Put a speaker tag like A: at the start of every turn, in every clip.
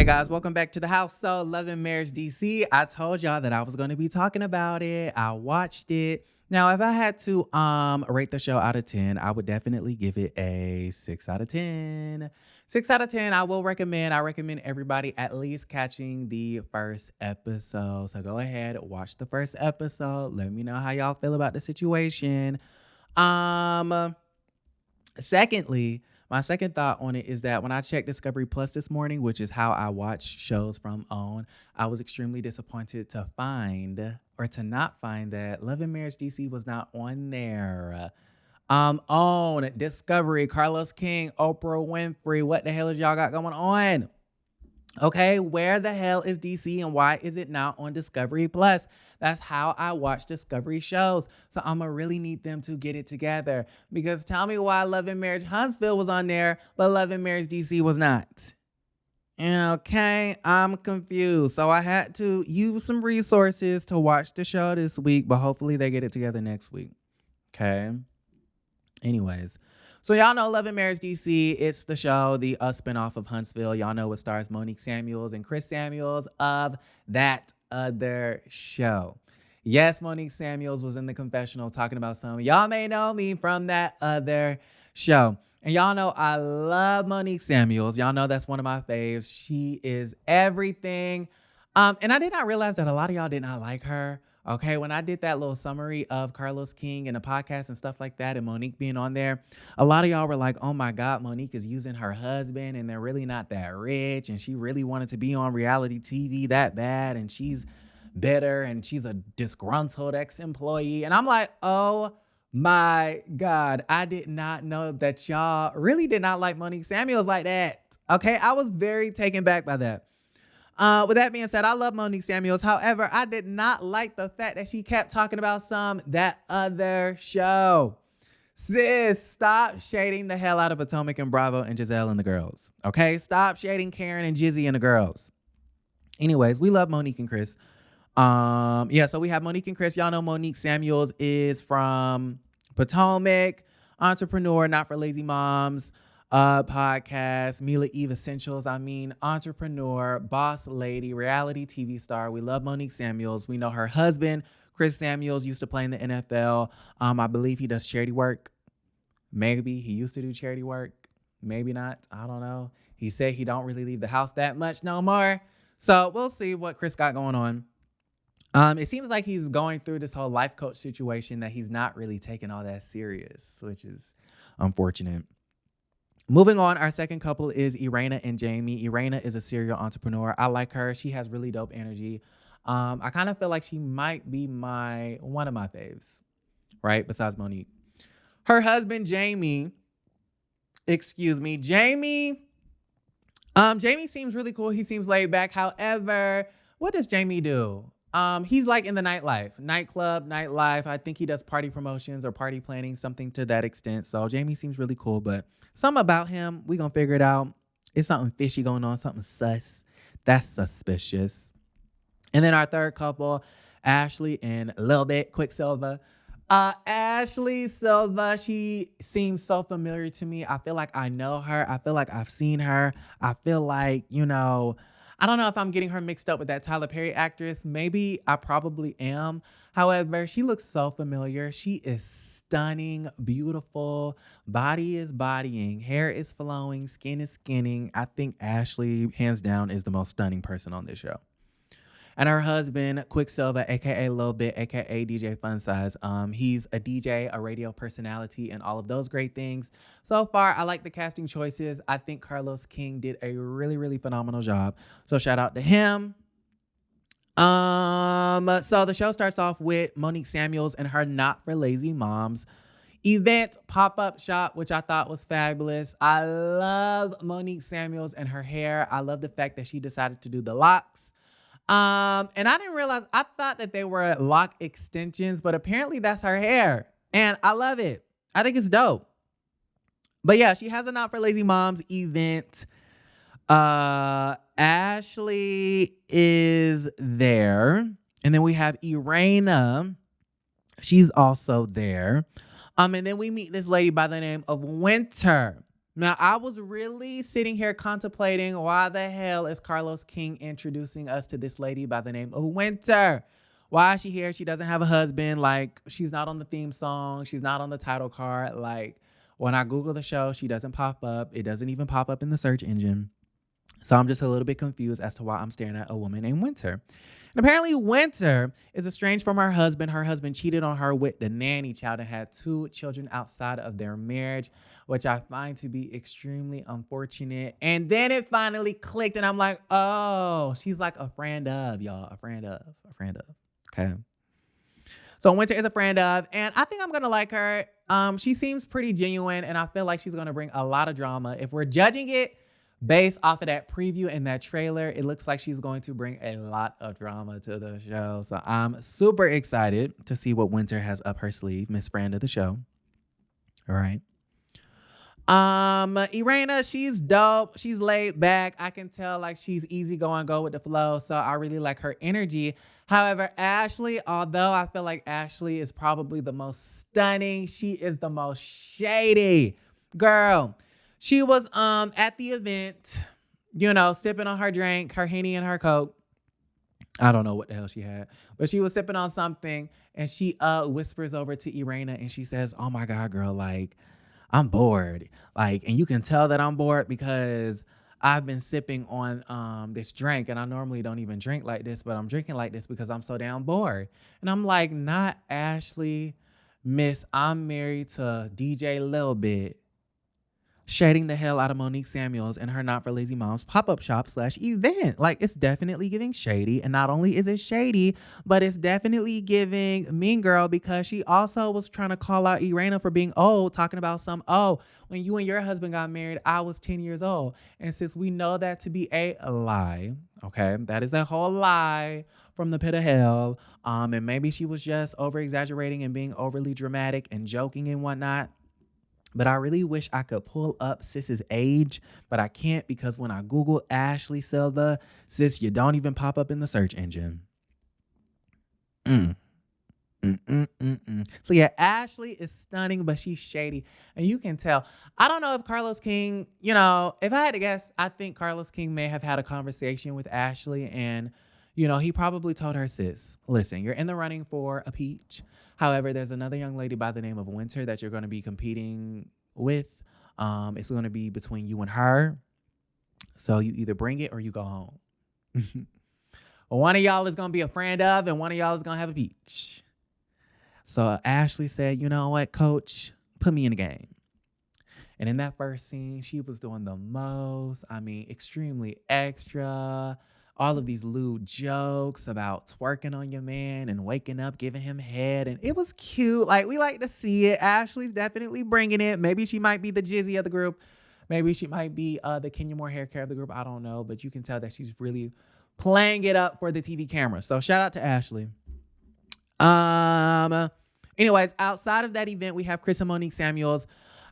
A: Guys, welcome back to the house. So, Love and Marriage DC. I told y'all that I was going to be talking about it. I watched it. Now, if I had to rate the show out of 10, I would definitely give it a 6 out of 10. 6 out of 10, I recommend everybody at least catching the first episode. So go ahead, watch the first episode. Let me know how y'all feel about the situation. Secondly, my second thought on it is that when I checked Discovery Plus this morning, which is how I watch shows from OWN, I was extremely disappointed to not find that Love and Marriage DC was not on there. OWN, Discovery, Carlos King, Oprah Winfrey, what the hell is y'all got going on? Okay, where the hell is DC and why is it not on Discovery Plus? That's how I watch Discovery shows. So I'm going to really need them to get it together. Because tell me why Love and Marriage Huntsville was on there, but Love and Marriage DC was not. Okay, I'm confused. So I had to use some resources to watch the show this week, but hopefully they get it together next week. Okay. Anyways. So y'all know Love and Marriage DC. It's the show, the spinoff of Huntsville. Y'all know it stars Monique Samuels and Chris Samuels of That Other Show. Yes, Monique Samuels was in the confessional talking about some. Y'all may know me from That Other Show. And y'all know I love Monique Samuels. Y'all know that's one of my faves. She is everything. And I did not realize that a lot of y'all did not like her. Okay, when I did that little summary of Carlos King and the podcast and stuff like that and Monique being on there, a lot of y'all were like, oh my God, Monique is using her husband and they're really not that rich and she really wanted to be on reality TV that bad and she's bitter and she's a disgruntled ex-employee. And I'm like, oh my God, I did not know that y'all really did not like Monique Samuels like that. Okay, I was very taken back by that. With that being said, I love Monique Samuels. However, I did not like the fact that she kept talking about That Other Show. Sis, stop shading the hell out of Potomac and Bravo and Giselle and the girls. Okay? Stop shading Karen and Jizzy and the girls. Anyways, we love Monique and Chris. So we have Monique and Chris. Y'all know Monique Samuels is from Potomac, entrepreneur, not for lazy moms. Podcast, Mila Eve Essentials. Entrepreneur, boss lady, reality TV star. We love Monique Samuels. We know her husband, Chris Samuels, used to play in the NFL. I believe he does charity work. Maybe he used to do charity work. Maybe not. I don't know. He said he don't really leave the house that much no more. So we'll see what Chris got going on. It seems like he's going through this whole life coach situation that he's not really taking all that serious, which is unfortunate. Moving on, our second couple is Irena and Jamie. Irena is a serial entrepreneur. I like her. She has really dope energy. I kind of feel like she might be one of my faves, right? Besides Monique. Her husband, Jamie seems really cool. He seems laid back. However, what does Jamie do? He's like in the nightlife. I think he does party promotions or party planning, something to that extent. So Jamie seems really cool, but something about him, we gonna figure it out. It's something fishy going on, something sus. That's suspicious. And then our third couple, Ashley and a little bit Quicksilver. Ashley Silva, she seems so familiar to me. I feel like I know her. I feel like I've seen her. I feel like, I don't know if I'm getting her mixed up with that Tyler Perry actress. Maybe I probably am. However, she looks so familiar. She is stunning, beautiful. Body is bodying. Hair is flowing. Skin is skinning. I think Ashley, hands down, is the most stunning person on this show. And her husband, Quicksilver, a.k.a. Lil Bit, a.k.a. DJ Fun Size. He's a DJ, a radio personality, and all of those great things. So far, I like the casting choices. I think Carlos King did a really, really phenomenal job. So shout out to him. So the show starts off with Monique Samuels and her Not for Lazy Moms event pop-up shop, which I thought was fabulous. I love Monique Samuels and her hair. I love the fact that she decided to do the locks. And I didn't realize, I thought that they were lock extensions, but apparently that's her hair. And I love it. I think it's dope. But yeah, she has a Not for Lazy Moms event. Ashley is there. And then we have Irena. She's also there. And then we meet this lady by the name of Winter. Now, I was really sitting here contemplating why the hell is Carlos King introducing us to this lady by the name of Winter? Why is she here? She doesn't have a husband. Like, she's not on the theme song. She's not on the title card. Like, when I Google the show, she doesn't pop up. It doesn't even pop up in the search engine. So I'm just a little bit confused as to why I'm staring at a woman named Winter. And apparently Winter is estranged from her husband. Her husband cheated on her with the nanny child and had 2 children outside of their marriage, which I find to be extremely unfortunate. And then it finally clicked and I'm like, oh, she's like a friend of, y'all. A friend of. Okay. So Winter is a friend of, and I think I'm going to like her. She seems pretty genuine, and I feel like she's going to bring a lot of drama. If we're judging it based off of that preview and that trailer, it looks like she's going to bring a lot of drama to the show. So I'm super excited to see what Winter has up her sleeve, Miss Friend of the show. All right. Irena, she's dope. She's laid back. I can tell like she's easy going, go with the flow. So I really like her energy. However, Ashley, although I feel like Ashley is probably the most stunning, she is the most shady. Girl, she was at the event, you know, sipping on her drink, her Henny and her Coke. I don't know what the hell she had, but she was sipping on something and she whispers over to Irena and she says, "Oh my God, girl, like, I'm bored." Like, and you can tell that I'm bored because I've been sipping on this drink, and I normally don't even drink like this, but I'm drinking like this because I'm so damn bored. And I'm like, not Ashley, miss, I'm married to DJ Lil Bit, shading the hell out of Monique Samuels and her Not for Lazy Moms pop-up shop / event. Like, it's definitely giving shady. And not only is it shady, but it's definitely giving Mean Girl, because she also was trying to call out Irena for being old, talking about when you and your husband got married, I was 10 years old. And since we know that to be a lie, okay, that is a whole lie from the pit of hell. And maybe she was just over-exaggerating and being overly dramatic and joking and whatnot. But I really wish I could pull up sis's age, but I can't, because when I Google Ashley Silva, sis, you don't even pop up in the search engine. So yeah, Ashley is stunning, but she's shady. And you can tell. I don't know if Carlos King, you know, if I had to guess, I think Carlos King may have had a conversation with Ashley, and, you know, he probably told her, "Sis, listen, you're in the running for a peach. However, there's another young lady by the name of Winter that you're going to be competing with. It's going to be between you and her. So you either bring it or you go home." One of y'all is going to be a friend of, and one of y'all is going to have a peach. So Ashley said, "You know what, coach? Put me in the game." And in that first scene, she was doing the most. I mean, extremely extra. All of these lewd jokes about twerking on your man and waking up, giving him head. And it was cute. Like, we like to see it. Ashley's definitely bringing it. Maybe she might be the Jizzy of the group. Maybe she might be the Kenya Moore hair care of the group. I don't know. But you can tell that she's really playing it up for the TV camera. So shout out to Ashley. Anyways, outside of that event, we have Chris and Monique Samuels.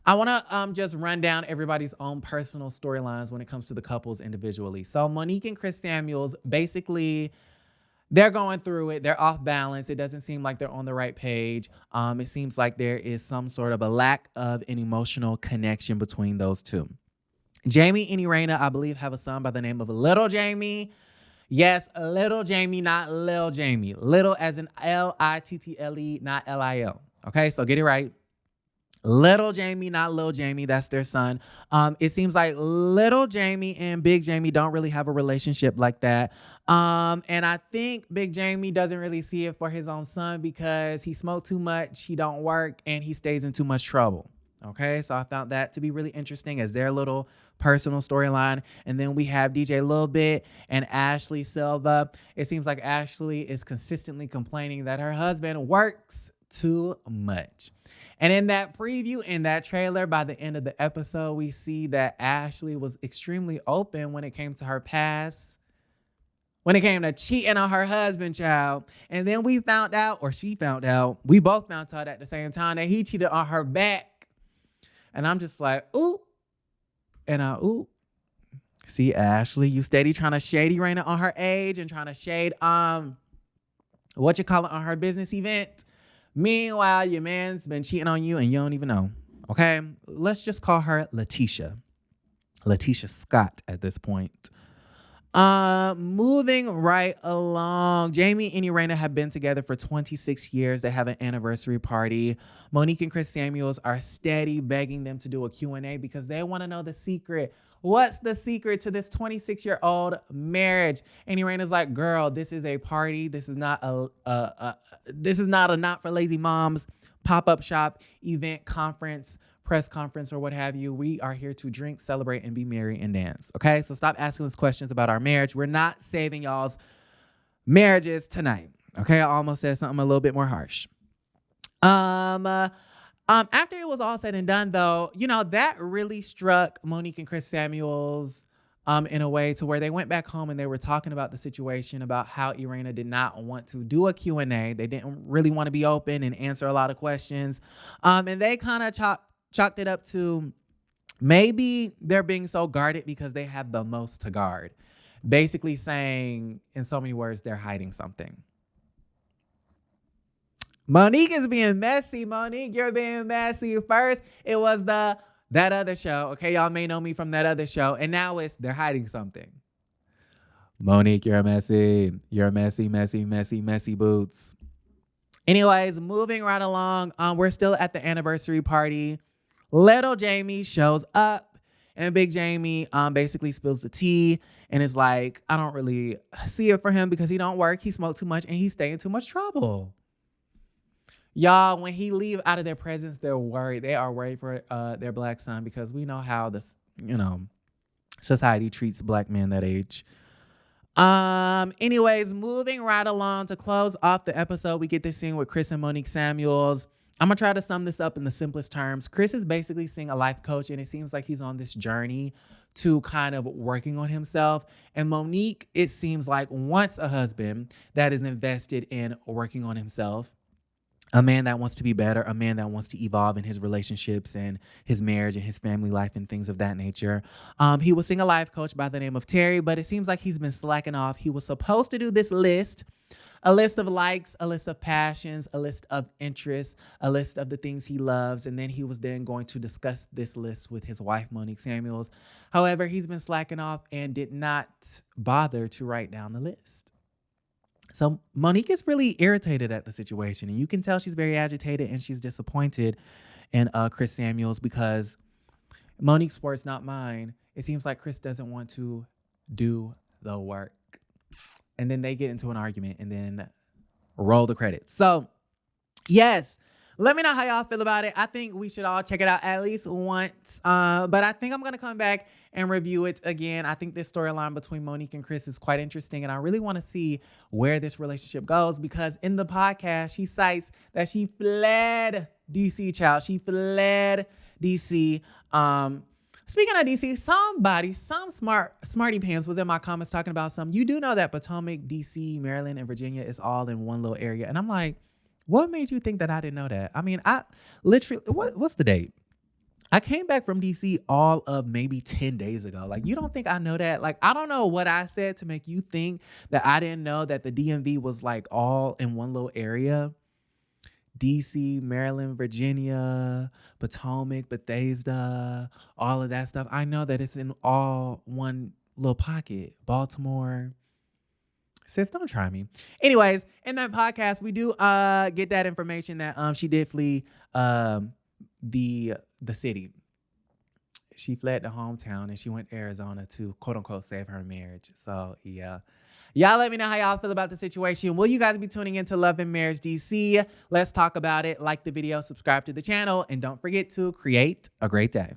A: I want to just run down everybody's own personal storylines when it comes to the couples individually. So Monique and Chris Samuels, basically, they're going through it. They're off balance. It doesn't seem like they're on the right page. It seems like there is some sort of a lack of an emotional connection between those two. Jamie and Irena, I believe, have a son by the name of Little Jamie. Yes, Little Jamie, not Lil Jamie. Little as in Little, not Lil. Okay, so get it right. Little Jamie, not Lil Jamie. That's their son. It seems like Little Jamie and Big Jamie don't really have a relationship like that. And I think Big Jamie doesn't really see it for his own son because he smoked too much, he don't work, and he stays in too much trouble. Okay, so I found that to be really interesting as their little personal storyline. And then we have DJ Lil Bit and Ashley Silva. It seems like Ashley is consistently complaining that her husband works too much. And in that preview, in that trailer, by the end of the episode, we see that Ashley was extremely open when it came to her past, when it came to cheating on her husband, child. And then we found out, or she found out, we both found out at the same time, that he cheated on her back. And I'm just like, ooh. And ooh. See, Ashley, you steady trying to shade Irena on her age and trying to shade, on her business event. Meanwhile, your man's been cheating on you and you don't even know. Okay, let's just call her Letitia. Letitia Scott at this point. Moving right along. Jamie and Irena have been together for 26 years. They have an anniversary party. Monique and Chris Samuels are steady begging them to do a Q&A because they want to know the secret. What's the secret to this 26-year-old marriage? And Irena's like, girl, this is a party. This is not a not for lazy moms pop-up shop, event, conference, press conference, or what have you. We are here to drink, celebrate, and be merry and dance. Okay, so stop asking us questions about our marriage. We're not saving y'all's marriages tonight. Okay, I almost said something a little bit more harsh. After it was all said and done, though, you know, that really struck Monique and Chris Samuels in a way to where they went back home and they were talking about the situation, about how Irena did not want to do a Q&A. They didn't really want to be open and answer a lot of questions. And they kind of chalked it up to maybe they're being so guarded because they have the most to guard. Basically saying, in so many words, they're hiding something. Monique is being messy. Monique, you're being messy. First, it was that other show. Okay, y'all may know me from that other show. And now it's they're hiding something. Monique, you're a messy. You're a messy, messy, messy, messy boots. Anyways, moving right along. We're still at the anniversary party. Little Jamie shows up. And Big Jamie basically spills the tea and is like, I don't really see it for him because he don't work. He smoked too much and he's staying too much trouble. Y'all, when he leave out of their presence, they're worried. They are worried for their black son because we know how this, society treats black men that age. Anyways, moving right along to close off the episode, we get this scene with Chris and Monique Samuels. I'm going to try to sum this up in the simplest terms. Chris is basically seeing a life coach, and it seems like he's on this journey to kind of working on himself. And Monique, it seems like, wants a husband that is invested in working on himself. A man that wants to be better, a man that wants to evolve in his relationships and his marriage and his family life and things of that nature. He was seeing a life coach by the name of Terry, but it seems like he's been slacking off. He was supposed to do this list, a list of likes, a list of passions, a list of interests, a list of the things he loves. And then he was then going to discuss this list with his wife, Monique Samuels. However, he's been slacking off and did not bother to write down the list. So Monique is really irritated at the situation, and you can tell she's very agitated and she's disappointed in Chris Samuels because Monique's words, not mine. It seems like Chris doesn't want to do the work. And then they get into an argument and then roll the credits. So yes, let me know how y'all feel about it. I think we should all check it out at least once. But I think I'm going to come back and review it again. I think this storyline between Monique and Chris is quite interesting. And I really want to see where this relationship goes because in the podcast, she cites that she fled DC, child. She fled DC. Speaking of DC, some smarty pants was in my comments talking about you do know that Potomac, DC, Maryland, and Virginia is all in one little area. And I'm like, what made you think that I didn't know that? I mean, I literally, what's the date? I came back from DC all of maybe 10 days ago. Like, you don't think I know that? Like, I don't know what I said to make you think that I didn't know that the DMV was like all in one little area. DC, Maryland, Virginia, Potomac, Bethesda, all of that stuff. I know that it's in all one little pocket. Baltimore. Sis, don't try me. Anyways, in that podcast, we do get that information that she did flee the city. She fled the hometown and she went to Arizona to quote unquote save her marriage. So yeah. Y'all let me know how y'all feel about the situation. Will you guys be tuning into Love and Marriage DC? Let's talk about it. Like the video, subscribe to the channel, and don't forget to create a great day.